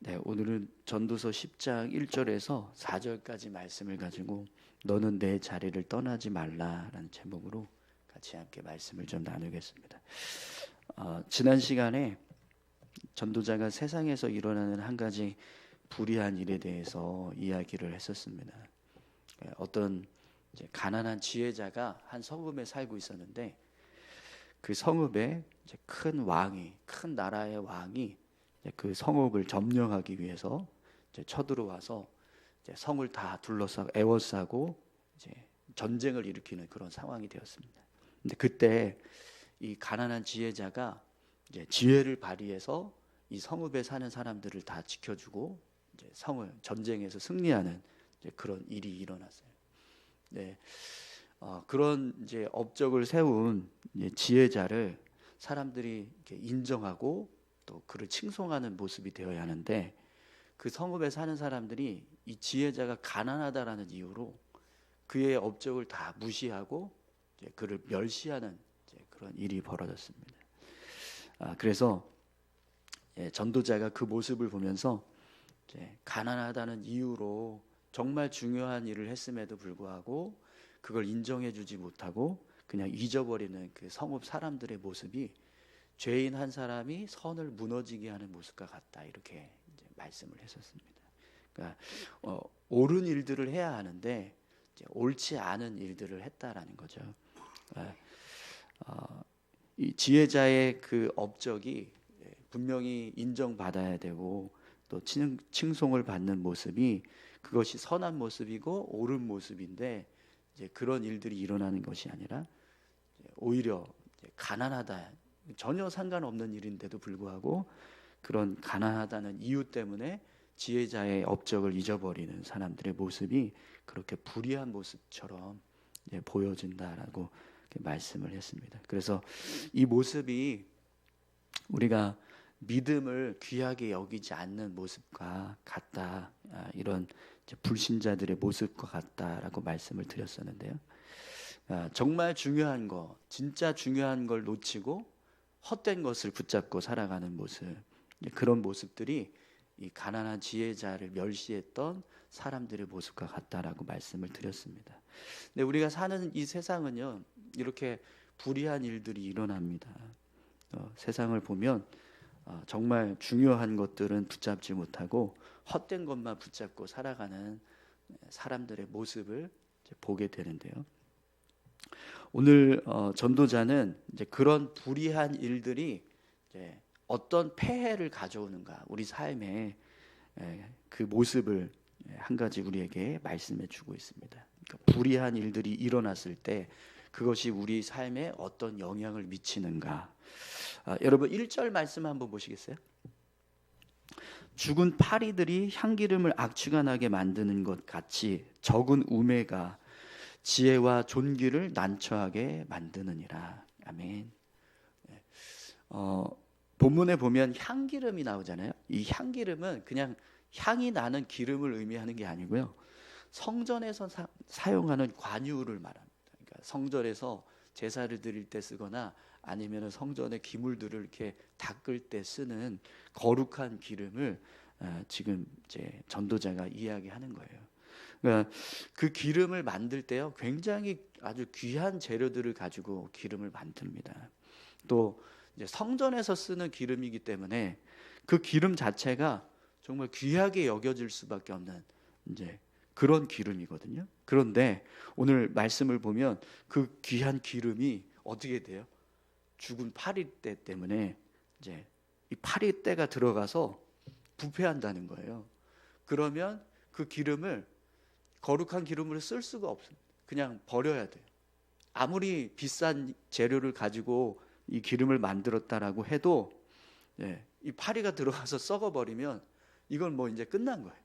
네, 오늘은 전도서 10장 1절에서 4절까지 말씀을 가지고 너는 내 자리를 떠나지 말라라는 제목으로 같이 함께 말씀을 좀 나누겠습니다. 지난 시간에 전도자가 세상에서 일어나는 한 가지 불의한 일에 대해서 이야기를 했었습니다. 어떤 이제 가난한 지혜자가 한 성읍에 살고 있었는데 그 성읍에 이제 큰 나라의 왕이 그 성읍을 점령하기 위해서 이제 쳐들어와서 이제 성을 다 둘러싸고 에워싸고 이제 전쟁을 일으키는 그런 상황이 되었습니다. 근데 그때 이 가난한 지혜자가 이제 지혜를 발휘해서 이 성읍에 사는 사람들을 다 지켜주고 이제 성을 전쟁에서 승리하는 이제 그런 일이 일어났어요. 네, 그런 이제 업적을 세운 이제 지혜자를 사람들이 이렇게 인정하고 또 그를 칭송하는 모습이 되어야 하는데 그 성읍에 사는 사람들이 이 지혜자가 가난하다라는 이유로 그의 업적을 다 무시하고 이제 그를 멸시하는 이제 그런 일이 벌어졌습니다. 그래서 전도자가 그 모습을 보면서 이제 가난하다는 이유로 정말 중요한 일을 했음에도 불구하고 그걸 인정해주지 못하고 그냥 잊어버리는 그 성읍 사람들의 모습이 죄인 한 사람이 선을 무너지게 하는 모습과 같다, 이렇게 이제 말씀을 했었습니다. 그러니까 옳은 일들을 해야 하는데 이제 옳지 않은 일들을 했다라는 거죠. 이 지혜자의 그 업적이 분명히 인정받아야 되고 또 칭송을 받는 모습이 그것이 선한 모습이고 옳은 모습인데 이제 그런 일들이 일어나는 것이 아니라 오히려 가난하다, 전혀 상관없는 일인데도 불구하고 그런 가난하다는 이유 때문에 지혜자의 업적을 잊어버리는 사람들의 모습이 그렇게 불의한 모습처럼 보여진다라고 말씀을 했습니다. 그래서 이 모습이 우리가 믿음을 귀하게 여기지 않는 모습과 같다, 이런 불신자들의 모습과 같다라고 말씀을 드렸었는데요. 정말 중요한 거, 진짜 중요한 걸 놓치고 헛된 것을 붙잡고 살아가는 모습, 그런 모습들이 이 가난한 지혜자를 멸시했던 사람들의 모습과 같다라고 말씀을 드렸습니다. 근데 우리가 사는 이 세상은요, 이렇게 불의한 일들이 일어납니다. 세상을 보면 정말 중요한 것들은 붙잡지 못하고 헛된 것만 붙잡고 살아가는 사람들의 모습을 보게 되는데요. 오늘 전도자는 이제 그런 불의한 일들이 이제 어떤 폐해를 가져오는가, 우리 삶에 그 모습을 한 가지 우리에게 말씀해 주고 있습니다. 그러니까 불의한 일들이 일어났을 때 그것이 우리 삶에 어떤 영향을 미치는가. 여러분 1절 말씀 한번 보시겠어요? 죽은 파리들이 향기름을 악취가 나게 만드는 것 같이 적은 우매가 지혜와 존귀를 난처하게 만드느니라. 아멘. 본문에 보면 향기름이 나오잖아요. 이 향기름은 그냥 향이 나는 기름을 의미하는 게 아니고요, 성전에서 사용하는 관유를 말합니다. 그러니까 성전에서 제사를 드릴 때 쓰거나 아니면 성전의 기물들을 이렇게 닦을 때 쓰는 거룩한 기름을 지금 이제 전도자가 이야기하는 거예요. 그러니까 그 기름을 만들 때요, 굉장히 아주 귀한 재료들을 가지고 기름을 만듭니다. 또 이제 성전에서 쓰는 기름이기 때문에 그 기름 자체가 정말 귀하게 여겨질 수밖에 없는 이제 그런 기름이거든요. 그런데 오늘 말씀을 보면 그 귀한 기름이 어떻게 돼요? 죽은 파리떼 때문에 이제 이 파리떼가 들어가서 부패한다는 거예요. 그러면 그 기름을 거룩한 기름으로 쓸 수가 없습니다. 그냥 버려야 돼요. 아무리 비싼 재료를 가지고 이 기름을 만들었다라고 해도 이 파리가 들어가서 썩어버리면 이건 뭐 이제 끝난 거예요.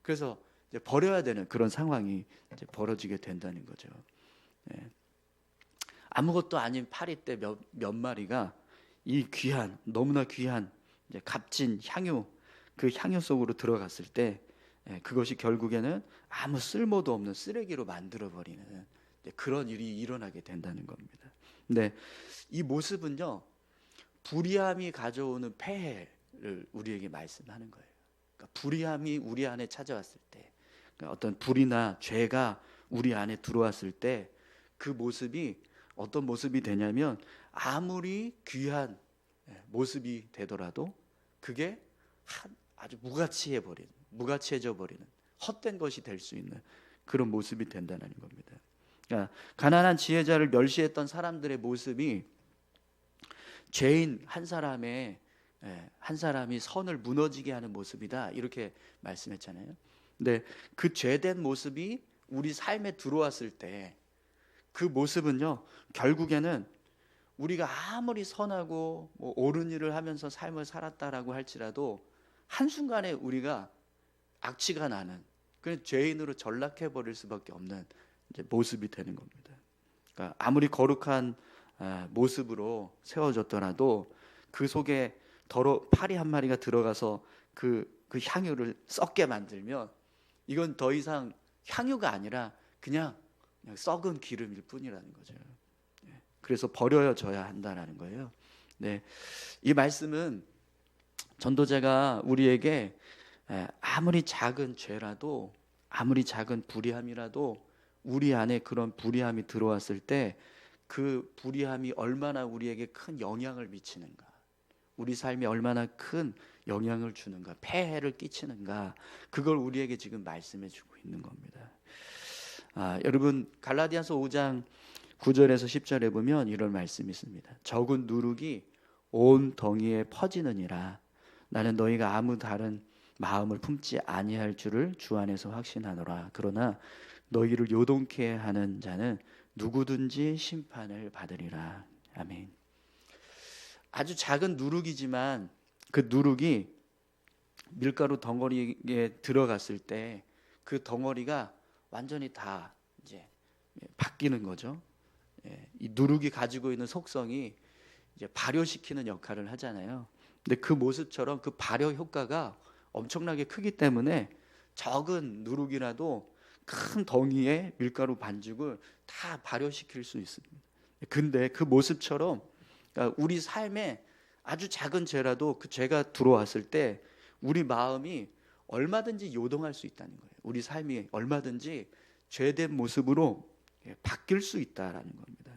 그래서 이제 버려야 되는 그런 상황이 이제 벌어지게 된다는 거죠. 아무것도 아닌 파리떼 몇 마리가 이 귀한, 너무나 귀한 이제 값진 향유, 그 향유 속으로 들어갔을 때 그것이 결국에는 아무 쓸모도 없는 쓰레기로 만들어버리는 그런 일이 일어나게 된다는 겁니다. 근데 이 모습은요, 불의함이 가져오는 폐해를 우리에게 말씀하는 거예요. 그러니까 불의함이 우리 안에 찾아왔을 때, 그러니까 어떤 불이나 죄가 우리 안에 들어왔을 때 그 모습이 어떤 모습이 되냐면 아무리 귀한 모습이 되더라도 그게 아주 무가치해져 버리는 헛된 것이 될 수 있는 그런 모습이 된다는 겁니다. 그러니까 가난한 지혜자를 멸시했던 사람들의 모습이 죄인 한 사람이 선을 무너지게 하는 모습이다, 이렇게 말씀했잖아요. 근데 그 죄된 모습이 우리 삶에 들어왔을 때 그 모습은요, 결국에는 우리가 아무리 선하고 옳은 일을 하면서 삶을 살았다라고 할지라도 한순간에 우리가 악취가 나는 그런 죄인으로 전락해 버릴 수밖에 없는 이제 모습이 되는 겁니다. 그러니까 아무리 거룩한 모습으로 세워졌더라도 그 속에 파리 한 마리가 들어가서 그 향유를 썩게 만들면 이건 더 이상 향유가 아니라 그냥 썩은 기름일 뿐이라는 거죠. 그래서 버려져야 한다는 거예요. 네, 이 말씀은 전도자가 우리에게 아무리 작은 죄라도, 아무리 작은 불의함이라도 우리 안에 그런 불의함이 들어왔을 때 그 불의함이 얼마나 우리에게 큰 영향을 미치는가, 우리 삶에 얼마나 큰 영향을 주는가, 폐해를 끼치는가, 그걸 우리에게 지금 말씀해 주고 있는 겁니다. 여러분, 갈라디아서 5장 9절에서 10절에 보면 이런 말씀이 있습니다. 적은 누룩이 온 덩이에 퍼지느니라. 나는 너희가 아무 다른 마음을 품지 아니할 줄을 주 안에서 확신하노라. 그러나 너희를 요동케 하는 자는 누구든지 심판을 받으리라. 아멘. 아주 작은 누룩이지만 그 누룩이 밀가루 덩어리에 들어갔을 때 그 덩어리가 완전히 다 이제 바뀌는 거죠. 이 누룩이 가지고 있는 속성이 이제 발효시키는 역할을 하잖아요. 근데 그 모습처럼 그 발효 효과가 엄청나게 크기 때문에 적은 누룩이라도 큰 덩이의 밀가루 반죽을 다 발효시킬 수 있습니다. 근데 그 모습처럼 우리 삶에 아주 작은 죄라도 그 죄가 들어왔을 때 우리 마음이 얼마든지 요동할 수 있다는 거예요. 우리 삶이 얼마든지 죄된 모습으로 바뀔 수 있다라는 겁니다.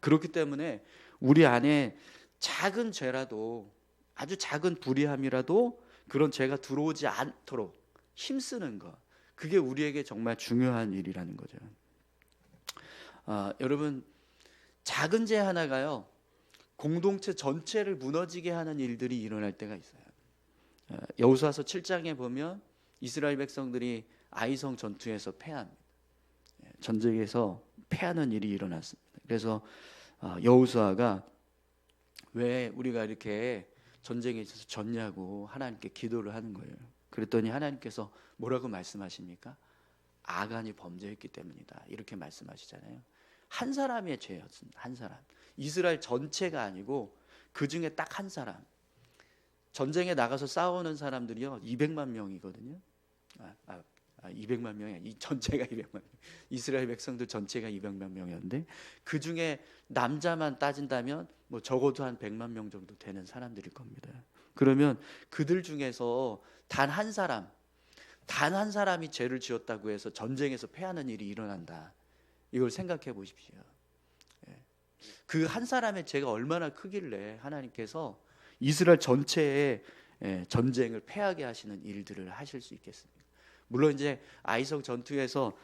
그렇기 때문에 우리 안에 작은 죄라도, 아주 작은 불의함이라도 그런 죄가 들어오지 않도록 힘쓰는 것, 그게 우리에게 정말 중요한 일이라는 거죠. 여러분, 작은 죄 하나가요 공동체 전체를 무너지게 하는 일들이 일어날 때가 있어요. 여호수아서 7장에 보면 이스라엘 백성들이 아이성 전투에서 패합니다. 전쟁에서 패하는 일이 일어났습니다. 그래서 여호수아가 왜 우리가 이렇게 전쟁에 있어서 졌냐고 하나님께 기도를 하는 거예요. 그랬더니 하나님께서 뭐라고 말씀하십니까? 아간이 범죄했기 때문이다, 이렇게 말씀하시잖아요. 한 사람의 죄였습니다. 한 사람. 이스라엘 전체가 아니고 그 중에 딱 한 사람. 전쟁에 나가서 싸우는 사람들이요 200만 명이거든요. 200만 명이 이 전체가 200만 명. 이스라엘 백성들 전체가 200만 명이었는데 그 중에 남자만 따진다면 뭐 적어도 한 100만 명 정도 되는 사람들일 겁니다. 그러면 그들 중에서 단 한 사람이 죄를 지었다고 해서 전쟁에서 패하는 일이 일어난다, 이걸 생각해 보십시오. 그 한 사람의 죄가 얼마나 크길래 하나님께서 이스라엘 전체의 전쟁을 패하게 하시는 일들을 하실 수 있겠습니까? 물론 이제 아이성 전투에서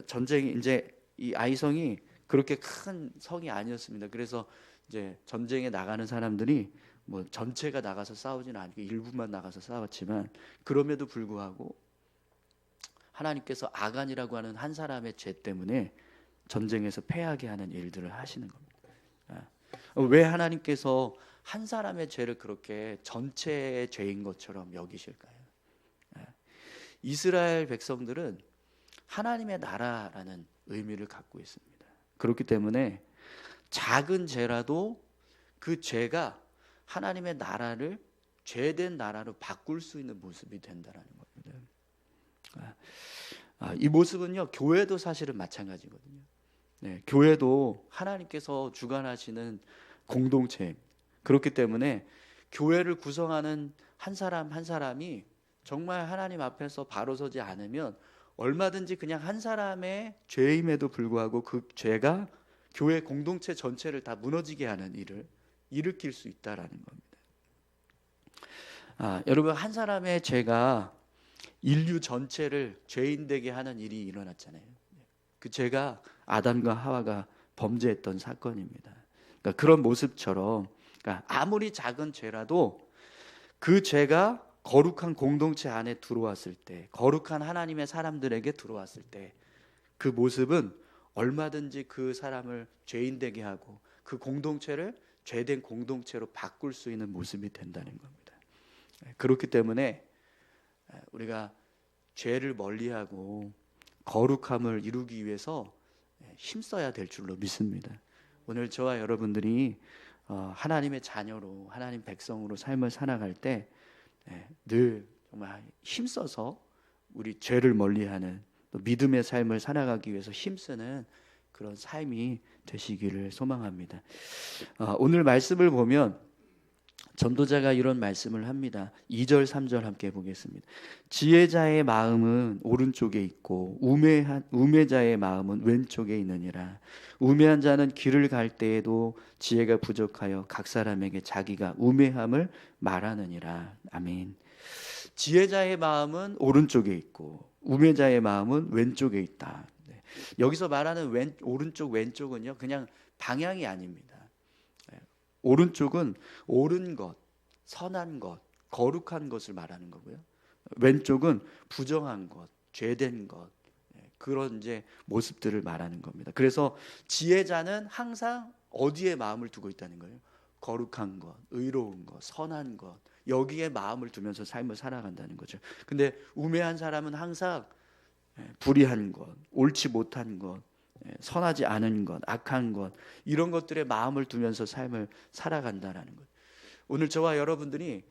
전쟁이 이제 이 아이성이 그렇게 큰 성이 아니었습니다. 그래서 이제 전쟁에 나가는 사람들이 뭐 전체가 나가서 싸우지는 않고 일부만 나가서 싸웠지만 그럼에도 불구하고 하나님께서 아간이라고 하는 한 사람의 죄 때문에 전쟁에서 패하게 하는 일들을 하시는 겁니다. 왜 하나님께서 한 사람의 죄를 그렇게 전체의 죄인 것처럼 여기실까요? 이스라엘 백성들은 하나님의 나라라는 의미를 갖고 있습니다. 그렇기 때문에 작은 죄라도 그 죄가 하나님의 나라를 죄된 나라로 바꿀 수 있는 모습이 된다는 겁니다. 이 모습은요 교회도 사실은 마찬가지거든요. 교회도 하나님께서 주관하시는 공동체, 그렇기 때문에 교회를 구성하는 한 사람 한 사람이 정말 하나님 앞에서 바로 서지 않으면 얼마든지 그냥 한 사람의 죄임에도 불구하고 그 죄가 교회 공동체 전체를 다 무너지게 하는 일을 일으킬 수 있다라는 겁니다. 여러분, 한 사람의 죄가 인류 전체를 죄인되게 하는 일이 일어났잖아요. 그 죄가 아담과 하와가 범죄했던 사건입니다. 그러니까 그런 모습처럼, 그러니까 아무리 작은 죄라도 그 죄가 거룩한 공동체 안에 들어왔을 때, 거룩한 하나님의 사람들에게 들어왔을 때 그 모습은 얼마든지 그 사람을 죄인되게 하고 그 공동체를 죄된 공동체로 바꿀 수 있는 모습이 된다는 겁니다. 그렇기 때문에 우리가 죄를 멀리하고 거룩함을 이루기 위해서 힘써야 될 줄로 믿습니다. 오늘 저와 여러분들이 하나님의 자녀로, 하나님 백성으로 삶을 살아갈 때 늘 정말 힘써서 우리 죄를 멀리하는, 또 믿음의 삶을 살아가기 위해서 힘쓰는 그런 삶이 되시기를 소망합니다. 오늘 말씀을 보면 전도자가 이런 말씀을 합니다. 2절 3절 함께 보겠습니다. 지혜자의 마음은 오른쪽에 있고 우매자의 마음은 왼쪽에 있느니라. 우매한 자는 길을 갈 때에도 지혜가 부족하여 각 사람에게 자기가 우매함을 말하느니라. 아멘. 지혜자의 마음은 오른쪽에 있고 우매자의 마음은 왼쪽에 있다. 여기서 말하는 오른쪽 왼쪽은요, 그냥 방향이 아닙니다. 오른쪽은 옳은 것, 선한 것, 거룩한 것을 말하는 거고요. 왼쪽은 부정한 것, 죄된 것, 그런 이제 모습들을 말하는 겁니다. 그래서 지혜자는 항상 어디에 마음을 두고 있다는 거예요? 거룩한 것, 의로운 것, 선한 것, 여기에 마음을 두면서 삶을 살아간다는 거죠. 근데 우매한 사람은 항상 불의한 것, 옳지 못한 것, 선하지 않은 것, 악한 것, 이런 것들에 마음을 두면서 삶을 살아간다라는 것. 오늘 저와 여러분들이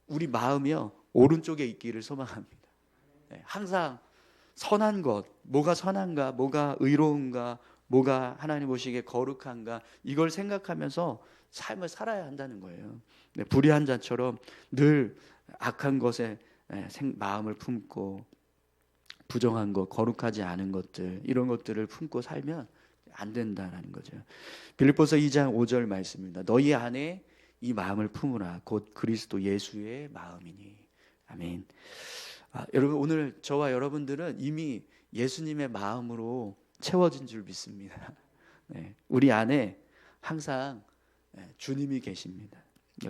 우리 마음이요, 오른쪽에 있기를 소망합니다. 항상 선한 것, 뭐가 선한가, 뭐가 의로운가, 뭐가 하나님 보시기에 거룩한가, 이걸 생각하면서 삶을 살아야 한다는 거예요. 불의한 자처럼 늘 악한 것에 마음을 품고 부정한 것, 거룩하지 않은 것들, 이런 것들을 품고 살면 안 된다라는 거죠. 빌립보서 2장 5절 말씀입니다. 너희 안에 이 마음을 품으라. 곧 그리스도 예수의 마음이니. 아멘. 여러분, 오늘 저와 여러분들은 이미 예수님의 마음으로 채워진 줄 믿습니다. 우리 안에 항상 주님이 계십니다.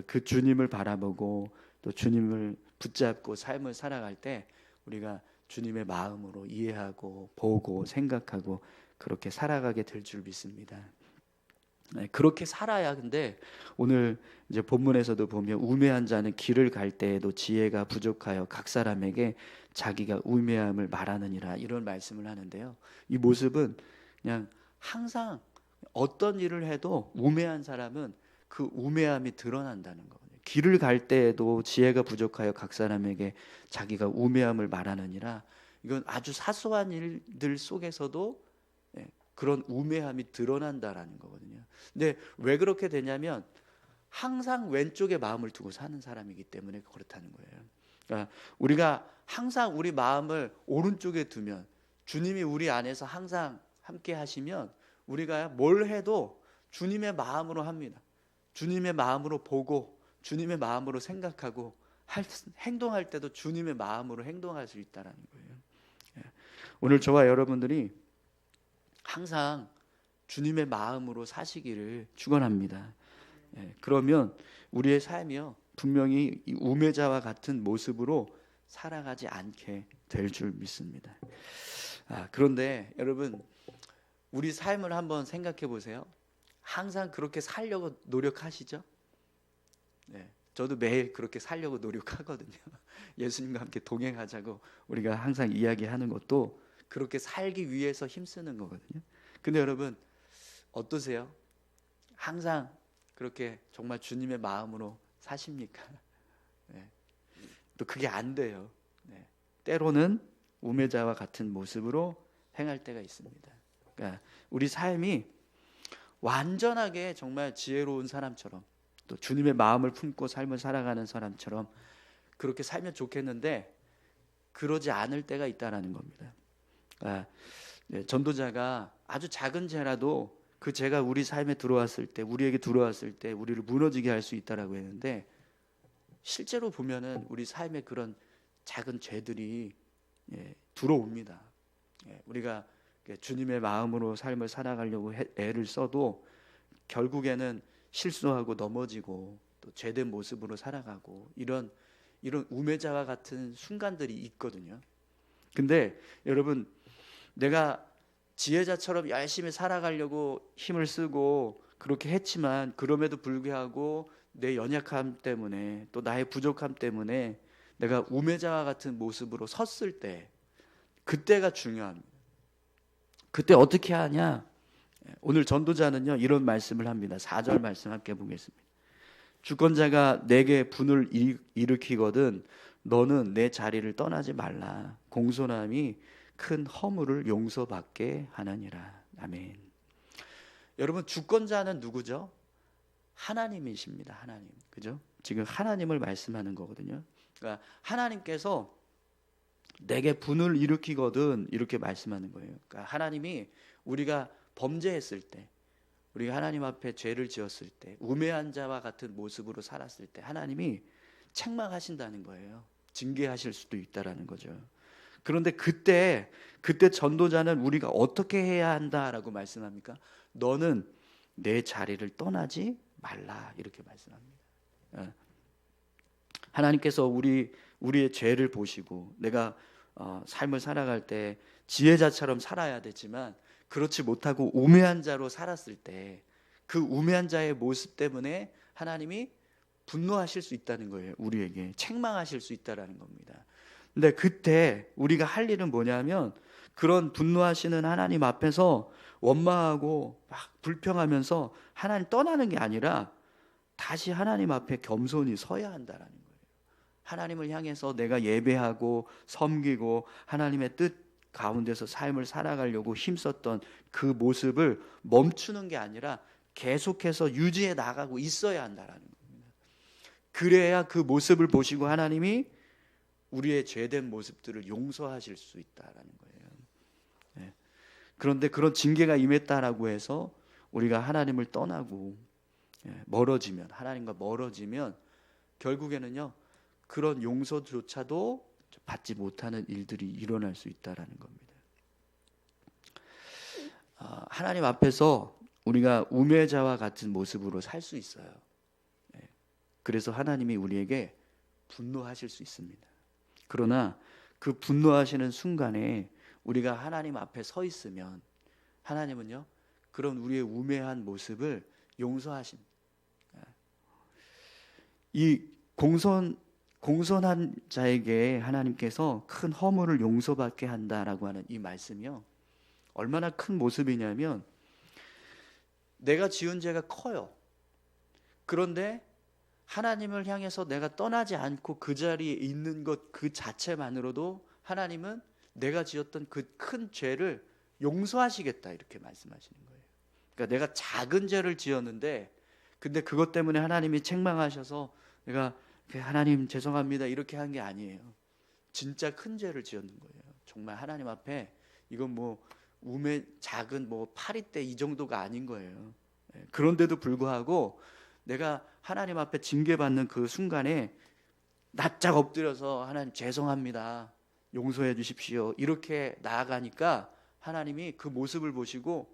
그 주님을 바라보고 또 주님을 붙잡고 삶을 살아갈 때 우리가 주님의 마음으로 이해하고 보고 생각하고 그렇게 살아가게 될 줄 믿습니다. 그렇게 살아야. 근데 오늘 이제 본문에서도 보면 우매한 자는 길을 갈 때에도 지혜가 부족하여 각 사람에게 자기가 우매함을 말하느니라, 이런 말씀을 하는데요. 이 모습은 그냥 항상 어떤 일을 해도 우매한 사람은 그 우매함이 드러난다는 거예요. 길을 갈 때에도 지혜가 부족하여 각 사람에게 자기가 우매함을 말하느니라. 이건 아주 사소한 일들 속에서도 그런 우매함이 드러난다라는 거거든요. 근데 왜 그렇게 되냐면 항상 왼쪽에 마음을 두고 사는 사람이기 때문에 그렇다는 거예요. 그러니까 우리가 항상 우리 마음을 오른쪽에 두면, 주님이 우리 안에서 항상 함께 하시면 우리가 뭘 해도 주님의 마음으로 합니다. 주님의 마음으로 보고 주님의 마음으로 생각하고 행동할 때도 주님의 마음으로 행동할 수 있다는 거예요. 오늘 저와 여러분들이 항상 주님의 마음으로 사시기를 축원합니다. 그러면 우리의 삶이요, 분명히 이 우매자와 같은 모습으로 살아가지 않게 될 줄 믿습니다. 그런데 여러분, 우리 삶을 한번 생각해 보세요. 항상 그렇게 살려고 노력하시죠? 저도 매일 그렇게 살려고 노력하거든요. 예수님과 함께 동행하자고 우리가 항상 이야기하는 것도 그렇게 살기 위해서 힘쓰는 거거든요. 근데 여러분 어떠세요? 항상 그렇게 정말 주님의 마음으로 사십니까? 또 그게 안 돼요. 때로는 우매자와 같은 모습으로 행할 때가 있습니다. 그러니까 우리 삶이 완전하게 정말 지혜로운 사람처럼, 또 주님의 마음을 품고 삶을 살아가는 사람처럼 그렇게 살면 좋겠는데 그러지 않을 때가 있다라는 겁니다. 전도자가 아주 작은 죄라도 그 죄가 우리 삶에 들어왔을 때, 우리에게 들어왔을 때 우리를 무너지게 할 수 있다라고 했는데, 실제로 보면은 우리 삶에 그런 작은 죄들이 들어옵니다. 우리가 주님의 마음으로 삶을 살아가려고 애를 써도 결국에는 실수하고 넘어지고 또 죄된 모습으로 살아가고 이런 우매자와 같은 순간들이 있거든요. 근데 여러분, 내가 지혜자처럼 열심히 살아가려고 힘을 쓰고 그렇게 했지만 그럼에도 불구하고 내 연약함 때문에 또 나의 부족함 때문에 내가 우매자와 같은 모습으로 섰을 때, 그때가 중요합니다. 그때 어떻게 하냐? 오늘 전도자는요 이런 말씀을 합니다. 4절 말씀 함께 보겠습니다. 주권자가 내게 분을 일으키거든 너는 내 자리를 떠나지 말라. 공손함이 큰 허물을 용서받게 하느니라. 아멘. 여러분, 주권자는 누구죠? 하나님이십니다. 하나님. 그죠? 지금 하나님을 말씀하는 거거든요. 그러니까 하나님께서 내게 분을 일으키거든 이렇게 말씀하는 거예요. 그러니까 하나님이 우리가 범죄했을 때, 우리가 하나님 앞에 죄를 지었을 때, 우매한 자와 같은 모습으로 살았을 때 하나님이 책망하신다는 거예요. 징계하실 수도 있다라는 거죠. 그런데 그때 전도자는 우리가 어떻게 해야 한다라고 말씀합니까? 너는 내 자리를 떠나지 말라 이렇게 말씀합니다. 하나님께서 우리의 죄를 보시고 내가 삶을 살아갈 때 지혜자처럼 살아야 되지만 그렇지 못하고 우매한 자로 살았을 때 그 우매한 자의 모습 때문에 하나님이 분노하실 수 있다는 거예요. 우리에게 책망하실 수 있다라는 겁니다. 근데 그때 우리가 할 일은 뭐냐면 그런 분노하시는 하나님 앞에서 원망하고 막 불평하면서 하나님 떠나는 게 아니라 다시 하나님 앞에 겸손히 서야 한다라는 거예요. 하나님을 향해서 내가 예배하고 섬기고 하나님의 뜻 가운데서 삶을 살아가려고 힘썼던 그 모습을 멈추는 게 아니라 계속해서 유지해 나가고 있어야 한다라는 겁니다. 그래야 그 모습을 보시고 하나님이 우리의 죄된 모습들을 용서하실 수 있다라는 거예요. 그런데 그런 징계가 임했다라고 해서 우리가 하나님을 떠나고 멀어지면, 하나님과 멀어지면 결국에는요 그런 용서조차도 받지 못하는 일들이 일어날 수 있다라는 겁니다. 하나님 앞에서 우리가 우매자와 같은 모습으로 살 수 있어요. 그래서 하나님이 우리에게 분노하실 수 있습니다. 그러나 그 분노하시는 순간에 우리가 하나님 앞에 서 있으면 하나님은요 그런 우리의 우매한 모습을 용서하십니다. 이 공손한 자에게 하나님께서 큰 허물을 용서받게 한다라고 하는 이 말씀이요 얼마나 큰 모습이냐면, 내가 지은 죄가 커요. 그런데 하나님을 향해서 내가 떠나지 않고 그 자리에 있는 것 그 자체만으로도 하나님은 내가 지었던 그 큰 죄를 용서하시겠다 이렇게 말씀하시는 거예요. 그러니까 내가 작은 죄를 지었는데 근데 그것 때문에 하나님이 책망하셔서 내가 하나님 죄송합니다 이렇게 한 게 아니에요. 진짜 큰 죄를 지었는 거예요. 정말 하나님 앞에 이건 뭐 작은 뭐 파리떼 이 정도가 아닌 거예요. 그런데도 불구하고 내가 하나님 앞에 징계받는 그 순간에 납작 엎드려서 하나님 죄송합니다 용서해 주십시오 이렇게 나아가니까 하나님이 그 모습을 보시고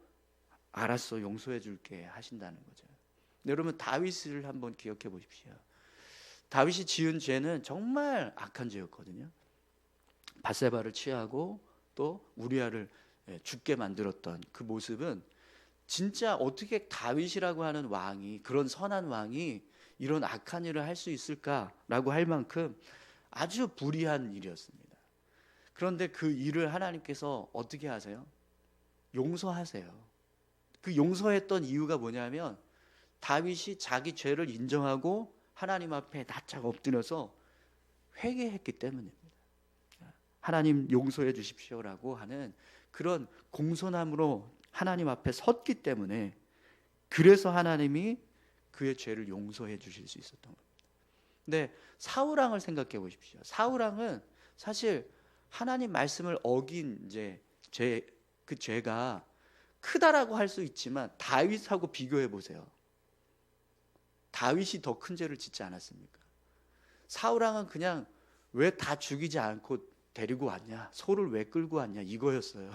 알았어 용서해 줄게 하신다는 거죠. 여러분, 다윗을 한번 기억해 보십시오. 다윗이 지은 죄는 정말 악한 죄였거든요. 밧세바를 취하고 또 우리아를 죽게 만들었던 그 모습은 진짜 어떻게 다윗이라고 하는 왕이, 그런 선한 왕이 이런 악한 일을 할 수 있을까라고 할 만큼 아주 불의한 일이었습니다. 그런데 그 일을 하나님께서 어떻게 하세요? 용서하세요. 그 용서했던 이유가 뭐냐면 다윗이 자기 죄를 인정하고 하나님 앞에 납작 엎드려서 회개했기 때문입니다. 하나님 용서해 주십시오라고 하는 그런 공손함으로 하나님 앞에 섰기 때문에, 그래서 하나님이 그의 죄를 용서해 주실 수 있었던 겁니다. 근데 사울왕을 생각해 보십시오. 사울왕은 사실 하나님 말씀을 어긴 그 죄가 크다라고 할 수 있지만 다윗하고 비교해 보세요. 다윗이 더 큰 죄를 짓지 않았습니까? 사울왕은 그냥 왜 다 죽이지 않고 데리고 왔냐, 소를 왜 끌고 왔냐, 이거였어요.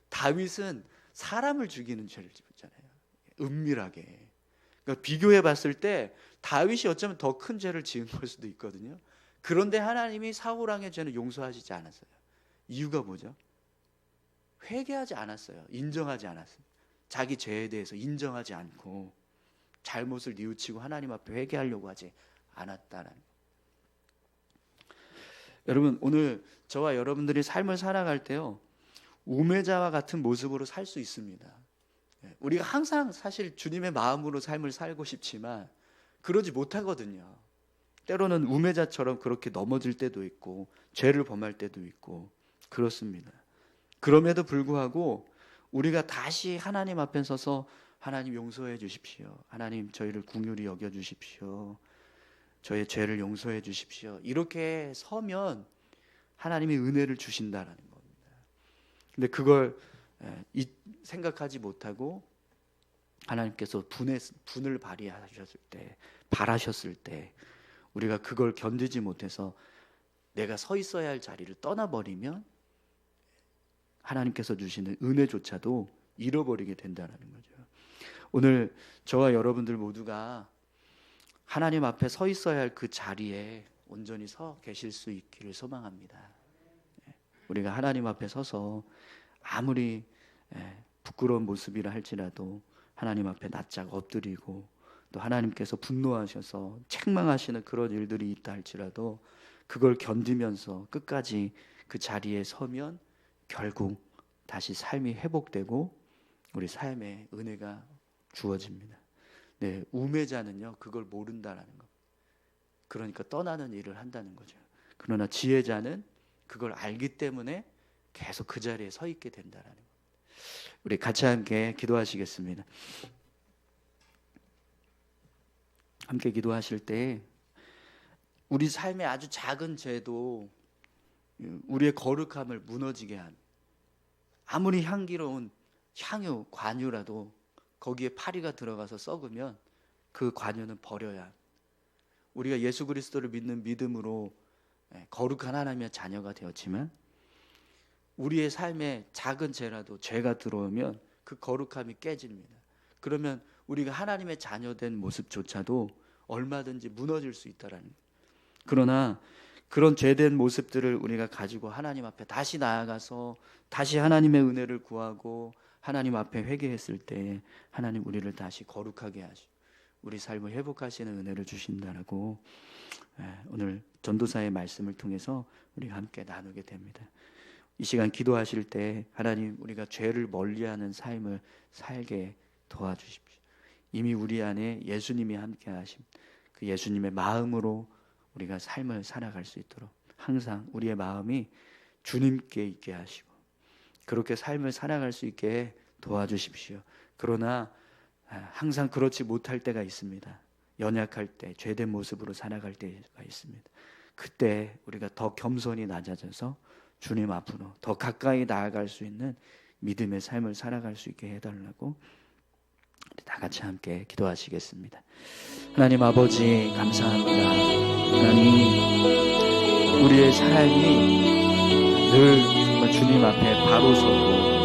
다윗은 사람을 죽이는 죄를 짓잖아요. 은밀하게. 그러니까 비교해 봤을 때 다윗이 어쩌면 더 큰 죄를 지은 걸 수도 있거든요. 그런데 하나님이 사울왕의 죄는 용서하시지 않았어요. 이유가 뭐죠? 회개하지 않았어요. 인정하지 않았어요. 자기 죄에 대해서 인정하지 않고 잘못을 뉘우치고 하나님 앞에 회개하려고 하지 않았다는 거. 여러분, 오늘 저와 여러분들이 삶을 살아갈 때요, 우매자와 같은 모습으로 살 수 있습니다. 우리가 항상 사실 주님의 마음으로 삶을 살고 싶지만 그러지 못하거든요. 때로는 우매자처럼 그렇게 넘어질 때도 있고 죄를 범할 때도 있고 그렇습니다. 그럼에도 불구하고 우리가 다시 하나님 앞에 서서 하나님 용서해 주십시오. 하나님 저희를 긍휼히 여겨 주십시오. 저의 죄를 용서해 주십시오. 이렇게 서면 하나님이 은혜를 주신다라는 겁니다. 근데 그걸 생각하지 못하고 하나님께서 분을 바라셨을 때 우리가 그걸 견디지 못해서 내가 서 있어야 할 자리를 떠나버리면 하나님께서 주시는 은혜조차도 잃어버리게 된다는 거죠. 오늘 저와 여러분들 모두가 하나님 앞에 서 있어야 할 그 자리에 온전히 서 계실 수 있기를 소망합니다. 우리가 하나님 앞에 서서 아무리 부끄러운 모습이라 할지라도 하나님 앞에 납작 엎드리고 또 하나님께서 분노하셔서 책망하시는 그런 일들이 있다 할지라도 그걸 견디면서 끝까지 그 자리에 서면 결국 다시 삶이 회복되고 우리 삶에 은혜가 주어집니다. 네, 우매자는요 그걸 모른다라는 거. 그러니까 떠나는 일을 한다는 거죠. 그러나 지혜자는 그걸 알기 때문에 계속 그 자리에 서 있게 된다라는 거. 우리 같이 함께 기도하시겠습니다. 함께 기도하실 때 우리 삶의 아주 작은 죄도 우리의 거룩함을 무너지게 한, 아무리 향기로운 향유, 관유라도 거기에 파리가 들어가서 썩으면 그 관유는 버려야 한, 우리가 예수 그리스도를 믿는 믿음으로 거룩한 하나님의 자녀가 되었지만 우리의 삶에 작은 죄라도 죄가 들어오면 그 거룩함이 깨집니다. 그러면 우리가 하나님의 자녀된 모습조차도 얼마든지 무너질 수 있다라는 거예요. 그러나 그런 죄된 모습들을 우리가 가지고 하나님 앞에 다시 나아가서 다시 하나님의 은혜를 구하고 하나님 앞에 회개했을 때 하나님 우리를 다시 거룩하게 하시고 우리 삶을 회복하시는 은혜를 주신다라고 오늘 전도사의 말씀을 통해서 우리가 함께 나누게 됩니다. 이 시간 기도하실 때 하나님 우리가 죄를 멀리하는 삶을 살게 도와주십시오. 이미 우리 안에 예수님이 함께 하심, 그 예수님의 마음으로 우리가 삶을 살아갈 수 있도록 항상 우리의 마음이 주님께 있게 하시고 그렇게 삶을 살아갈 수 있게 도와주십시오. 그러나 항상 그렇지 못할 때가 있습니다. 연약할 때, 죄된 모습으로 살아갈 때가 있습니다. 그때 우리가 더 겸손히 낮아져서 주님 앞으로 더 가까이 나아갈 수 있는 믿음의 삶을 살아갈 수 있게 해달라고 다 같이 함께 기도하시겠습니다. 하나님 아버지 감사합니다. 하나님 우리의 삶이 늘 정말 주님 앞에 바로 서고